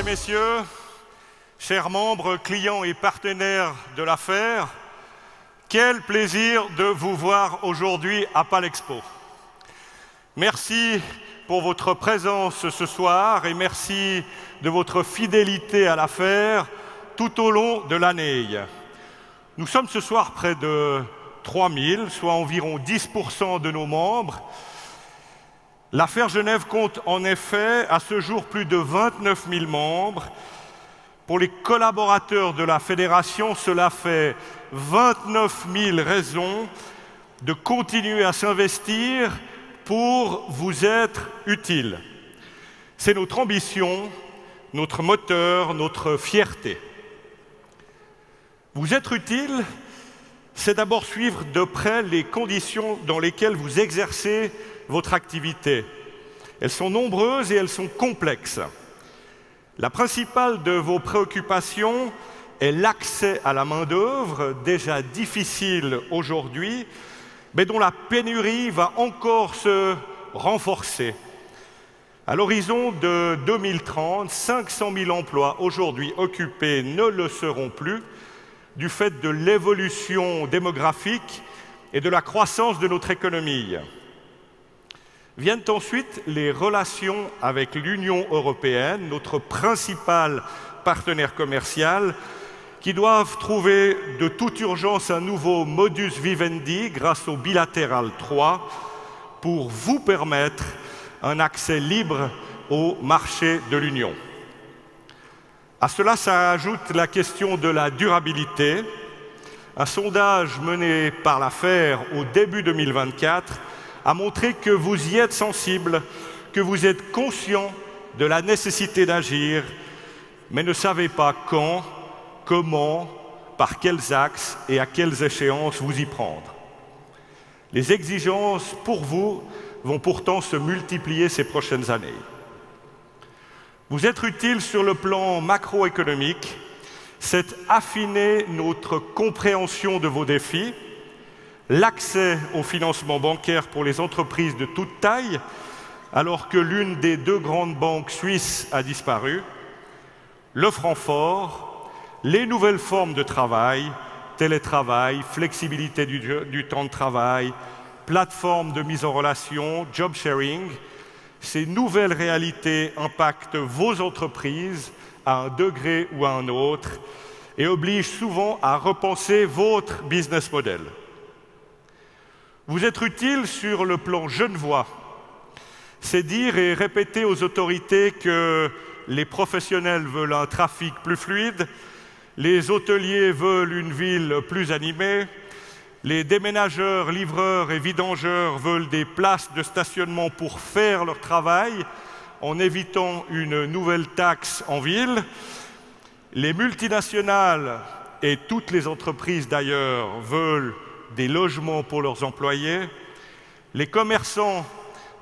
Messieurs, chers membres, clients et partenaires de l'affaire, quel plaisir de vous voir aujourd'hui à Palexpo. Merci pour votre présence ce soir et merci de votre fidélité à l'affaire tout au long de l'année. Nous sommes ce soir près de 3000, soit environ 10% de nos membres. L'affaire Genève compte en effet à ce jour plus de 29 000 membres. Pour les collaborateurs de la fédération, cela fait 29 000 raisons de continuer à s'investir pour vous être utile. C'est notre ambition, notre moteur, notre fierté. Vous être utile, c'est d'abord suivre de près les conditions dans lesquelles vous exercez votre activité. Elles sont nombreuses et elles sont complexes. La principale de vos préoccupations est l'accès à la main-d'œuvre, déjà difficile aujourd'hui, mais dont la pénurie va encore se renforcer. À l'horizon de 2030, 500 000 emplois aujourd'hui occupés ne le seront plus du fait de l'évolution démographique et de la croissance de notre économie. Viennent ensuite les relations avec l'Union européenne, notre principal partenaire commercial, qui doivent trouver de toute urgence un nouveau modus vivendi grâce au bilatéral 3 pour vous permettre un accès libre au marché de l'Union. À cela s'ajoute la question de la durabilité. Un sondage mené par l'affaire au début 2024 a montré que vous y êtes sensible, que vous êtes conscient de la nécessité d'agir, mais ne savez pas quand, comment, par quels axes et à quelles échéances vous y prendre. Les exigences pour vous vont pourtant se multiplier ces prochaines années. Vous être utile sur le plan macroéconomique, c'est affiner notre compréhension de vos défis, l'accès au financement bancaire pour les entreprises de toute taille, alors que l'une des deux grandes banques suisses a disparu, le franc fort, les nouvelles formes de travail, télétravail, flexibilité du temps de travail, plateforme de mise en relation, job sharing, ces nouvelles réalités impactent vos entreprises à un degré ou à un autre et obligent souvent à repenser votre business model. Vous être utile sur le plan genevois, c'est dire et répéter aux autorités que les professionnels veulent un trafic plus fluide, les hôteliers veulent une ville plus animée, les déménageurs, livreurs et vidangeurs veulent des places de stationnement pour faire leur travail en évitant une nouvelle taxe en ville, les multinationales et toutes les entreprises d'ailleurs veulent des logements pour leurs employés. Les commerçants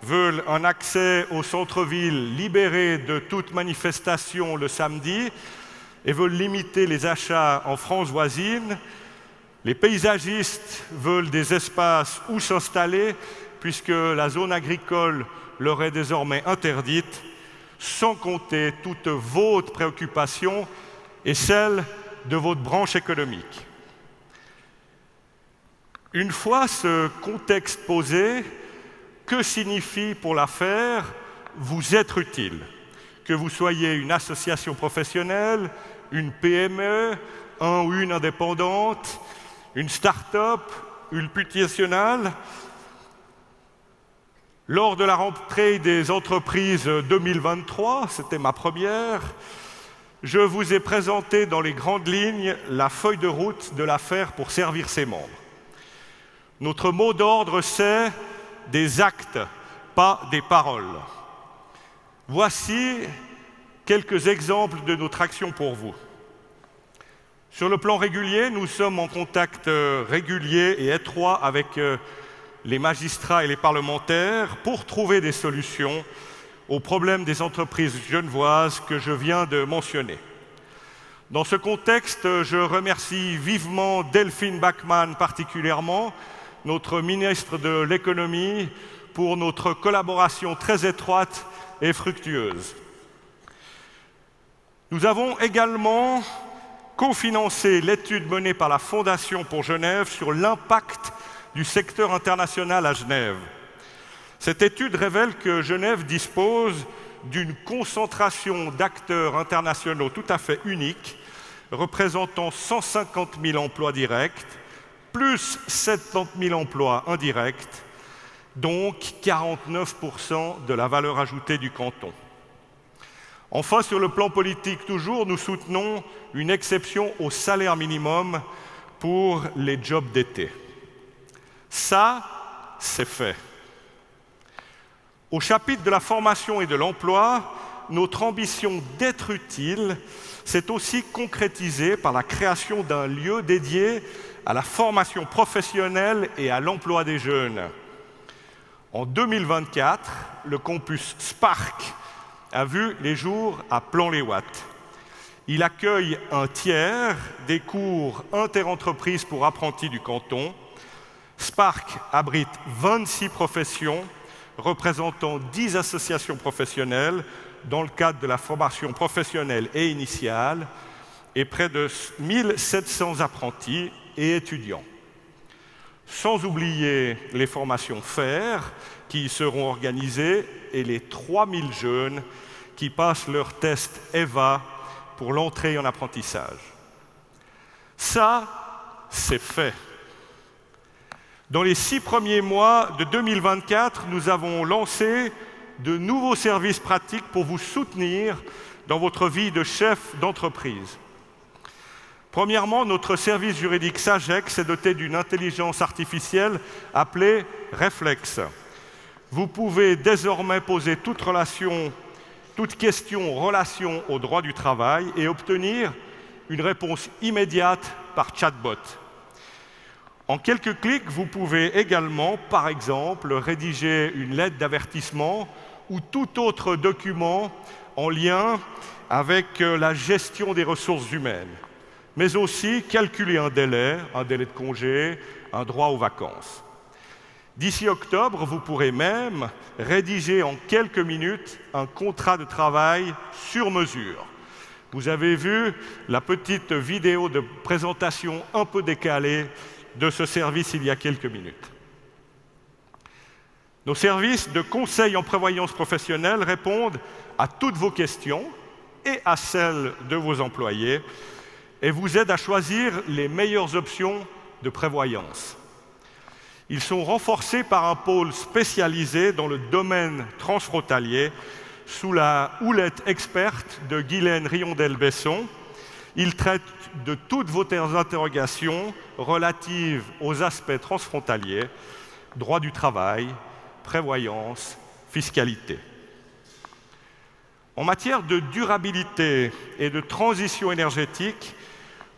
veulent un accès au centre-ville libéré de toute manifestation le samedi et veulent limiter les achats en France voisine. Les paysagistes veulent des espaces où s'installer puisque la zone agricole leur est désormais interdite, sans compter toute votre préoccupation et celle de votre branche économique. Une fois ce contexte posé, que signifie pour l'affaire vous être utile? Que vous soyez une association professionnelle, une PME, un ou une indépendante, une start-up, une multinationale. Lors de la rentrée des entreprises 2023, c'était ma première, je vous ai présenté dans les grandes lignes la feuille de route de l'affaire pour servir ses membres. Notre mot d'ordre, c'est des actes, pas des paroles. Voici quelques exemples de notre action pour vous. Sur le plan régulier, nous sommes en contact régulier et étroit avec les magistrats et les parlementaires pour trouver des solutions aux problèmes des entreprises genevoises que je viens de mentionner. Dans ce contexte, je remercie vivement Delphine Bachmann particulièrement, notre ministre de l'économie, pour notre collaboration très étroite et fructueuse. Nous avons également cofinancé l'étude menée par la Fondation pour Genève sur l'impact du secteur international à Genève. Cette étude révèle que Genève dispose d'une concentration d'acteurs internationaux tout à fait unique, représentant 150 000 emplois directs, plus 70 000 emplois indirects, donc 49% de la valeur ajoutée du canton. Enfin, sur le plan politique toujours, nous soutenons une exception au salaire minimum pour les jobs d'été. Ça, c'est fait. Au chapitre de la formation et de l'emploi, notre ambition d'être utile s'est aussi concrétisée par la création d'un lieu dédié à la formation professionnelle et à l'emploi des jeunes. En 2024, le campus Spark a vu les jours à Plan-les-Ouates. Il accueille un tiers des cours interentreprises pour apprentis du canton. Spark abrite 26 professions représentant 10 associations professionnelles dans le cadre de la formation professionnelle et initiale et près de 1700 apprentis et étudiants. Sans oublier les formations FAIR qui y seront organisées et les 3000 jeunes qui passent leur test EVA pour l'entrée en apprentissage. Ça, c'est fait. Dans les 6 premiers mois de 2024, nous avons lancé de nouveaux services pratiques pour vous soutenir dans votre vie de chef d'entreprise. Premièrement, notre service juridique SAGEX est doté d'une intelligence artificielle appelée Réflexe. Vous pouvez désormais poser toute question en relation au droit du travail et obtenir une réponse immédiate par chatbot. En quelques clics, vous pouvez également, par exemple, rédiger une lettre d'avertissement ou tout autre document en lien avec la gestion des ressources humaines, mais aussi calculer un délai de congé, un droit aux vacances. D'ici octobre, vous pourrez même rédiger en quelques minutes un contrat de travail sur mesure. Vous avez vu la petite vidéo de présentation un peu décalée de ce service il y a quelques minutes. Nos services de conseil en prévoyance professionnelle répondent à toutes vos questions et à celles de vos employés et vous aident à choisir les meilleures options de prévoyance. Ils sont renforcés par un pôle spécialisé dans le domaine transfrontalier sous la houlette experte de Guylaine Riondel-Besson. Ils traitent de toutes vos interrogations relatives aux aspects transfrontaliers, droit du travail, prévoyance, fiscalité. En matière de durabilité et de transition énergétique,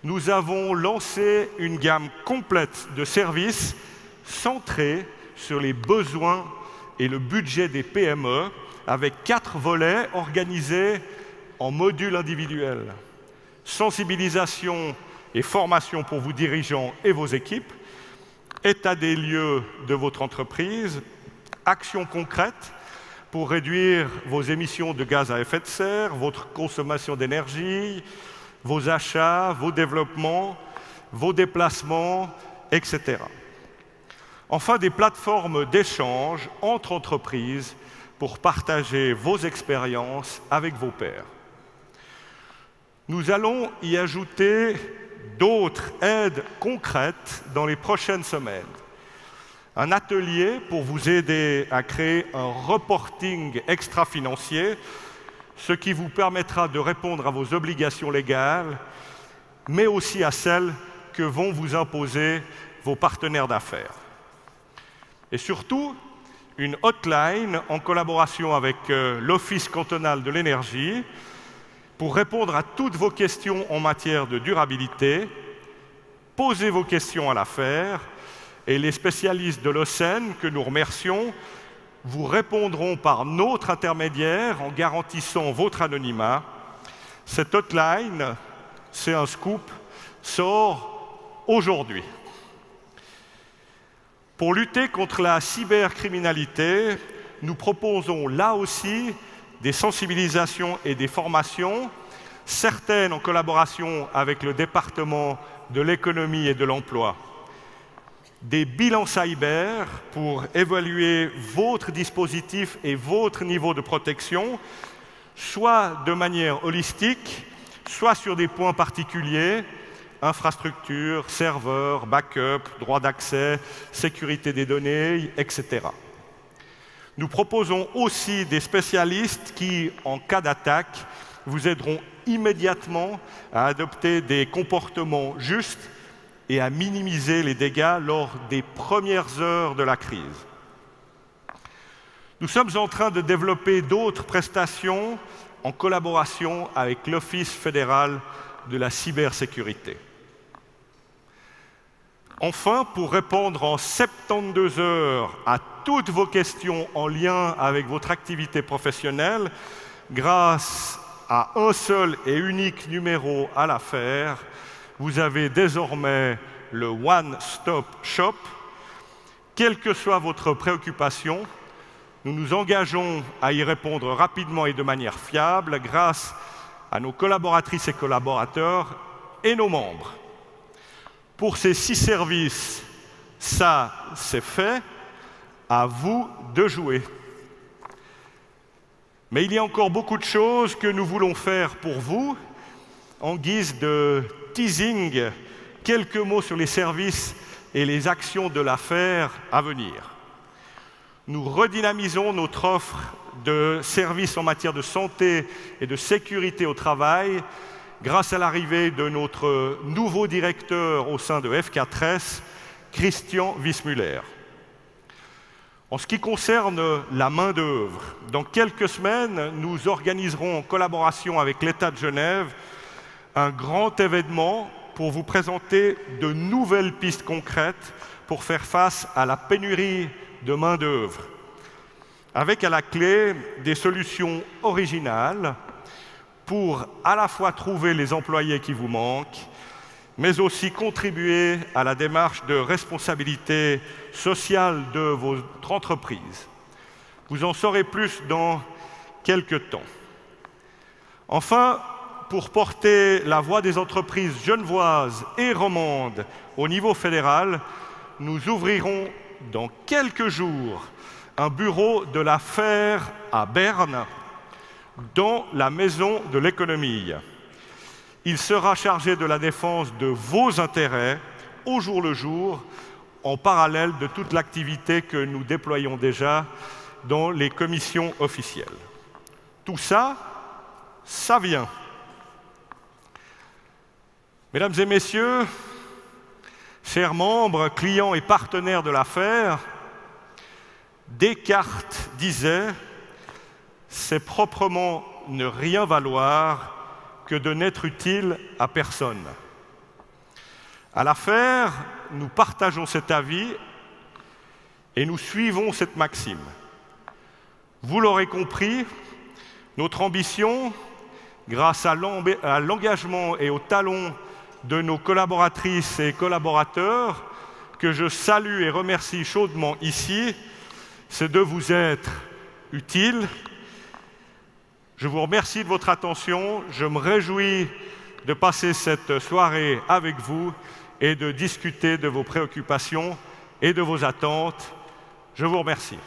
nous avons lancé une gamme complète de services centrés sur les besoins et le budget des PME, avec 4 volets organisés en modules individuels. Sensibilisation et formation pour vos dirigeants et vos équipes, état des lieux de votre entreprise, actions concrètes pour réduire vos émissions de gaz à effet de serre, votre consommation d'énergie, vos achats, vos développements, vos déplacements, etc. Enfin, des plateformes d'échange entre entreprises pour partager vos expériences avec vos pairs. Nous allons y ajouter d'autres aides concrètes dans les prochaines semaines. Un atelier pour vous aider à créer un reporting extra-financier, ce qui vous permettra de répondre à vos obligations légales, mais aussi à celles que vont vous imposer vos partenaires d'affaires. Et surtout, une hotline en collaboration avec l'Office cantonal de l'énergie pour répondre à toutes vos questions en matière de durabilité. Posez vos questions à l'affaire et les spécialistes de l'OCEN, que nous remercions, vous répondront par notre intermédiaire en garantissant votre anonymat. Cette hotline, c'est un scoop, sort aujourd'hui. Pour lutter contre la cybercriminalité, nous proposons là aussi des sensibilisations et des formations. certaines en collaboration avec le département de l'économie et de l'emploi. Des bilans cyber pour évaluer votre dispositif et votre niveau de protection, soit de manière holistique, soit sur des points particuliers, infrastructure, serveur, backup, droit d'accès, sécurité des données, etc. Nous proposons aussi des spécialistes qui, en cas d'attaque, vous aideront immédiatement à adopter des comportements justes et à minimiser les dégâts lors des premières heures de la crise. Nous sommes en train de développer d'autres prestations en collaboration avec l'Office fédéral de la cybersécurité. Enfin, pour répondre en 72 heures à toutes vos questions en lien avec votre activité professionnelle, grâce à un seul et unique numéro à l'affaire, vous avez désormais le One Stop Shop. Quelle que soit votre préoccupation, nous nous engageons à y répondre rapidement et de manière fiable grâce à nos collaboratrices et collaborateurs et nos membres. Pour ces 6 services, ça, c'est fait. À vous de jouer. Mais il y a encore beaucoup de choses que nous voulons faire pour vous. En guise de teasing, quelques mots sur les services et les actions de l'affaire à venir. Nous redynamisons notre offre de services en matière de santé et de sécurité au travail grâce à l'arrivée de notre nouveau directeur au sein de F4S, Christian Wismuller. En ce qui concerne la main-d'œuvre, dans quelques semaines, nous organiserons en collaboration avec l'État de Genève un grand événement pour vous présenter de nouvelles pistes concrètes pour faire face à la pénurie de main-d'œuvre, avec à la clé des solutions originales pour à la fois trouver les employés qui vous manquent, mais aussi contribuer à la démarche de responsabilité sociale de votre entreprise. Vous en saurez plus dans quelques temps. Enfin, pour porter la voix des entreprises genevoises et romandes au niveau fédéral, nous ouvrirons dans quelques jours un bureau de l'affaire à Berne, dans la Maison de l'économie. Il sera chargé de la défense de vos intérêts au jour le jour, en parallèle de toute l'activité que nous déployons déjà dans les commissions officielles. Tout ça, ça vient. Mesdames et messieurs, chers membres, clients et partenaires de l'affaire, Descartes disait « C'est proprement ne rien valoir que de n'être utile à personne ». À l'affaire, nous partageons cet avis et nous suivons cette maxime. Vous l'aurez compris, notre ambition, grâce à l'engagement et au talent de nos collaboratrices et collaborateurs, que je salue et remercie chaudement ici, c'est de vous être utile. Je vous remercie de votre attention. Je me réjouis de passer cette soirée avec vous et de discuter de vos préoccupations et de vos attentes. Je vous remercie.